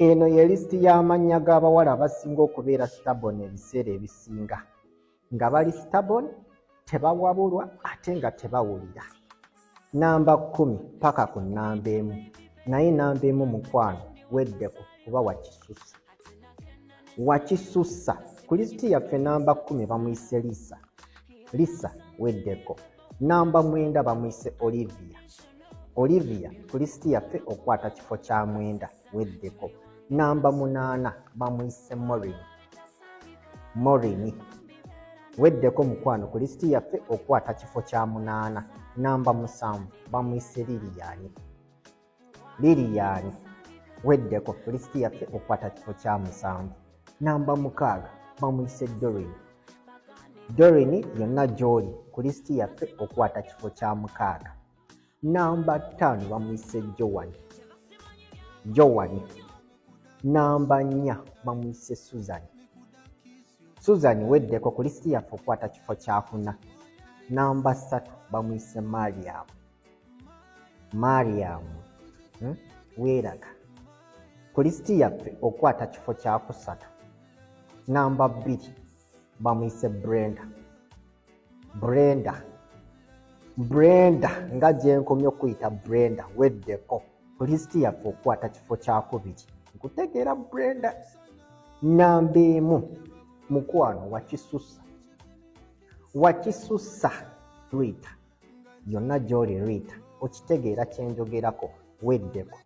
Eno ye lisiti y'amannya g'abawala abasinga okubeera stubborn ebiseera ebisinga. Nga bali stubborn, tebawabulwa ate nga tebawulira. Namba 10 paka ku namba 1. Naye namba 1 mukwano weddeko kuba wakisussa. Wakisussa. Ku lisiti yaffe namba 10 bamuyise Lisa. Lisa weddeko. Namba 9 bamuyise Olivia. Olivia ku lisiti yaffe okwata kifo kya 9 weddeko. Namba 8 bamuyise Maureen. Maureen weddeko mukwano ku lisiti yaffe okwata kifo kya 8. Namba 7 bamuyise Lilian. Lilian weddeko ku lisiti yaffe okwata kifo kya 7. Namba 6 bamuyise Doreen. Doreen yonna gy'oli ku lisiti yaffe okwata kifo kya 6. Namba 5 bamuyise Joan. Joan. Namba 4 bamuyise Susan. Susan weddeko ku lisiti yaffe okwata kifo kya 4. Namba 3 bamuyise Mariam. Mariam weeraga ku lisiti yaffe okwata kifo kya 3. Namba 2 bamuyise Brenda. Brenda. Brenda nga gye nkomye okuyita Brenda weddeko ku lisiti yaffe okwata kifo kya 2. Nkutegeera Brenda. Namba 1 mukwano wakisussa. Wakisussa Rita. Yonna gy'oli Rita. Okitegeera kye njogerako weddeko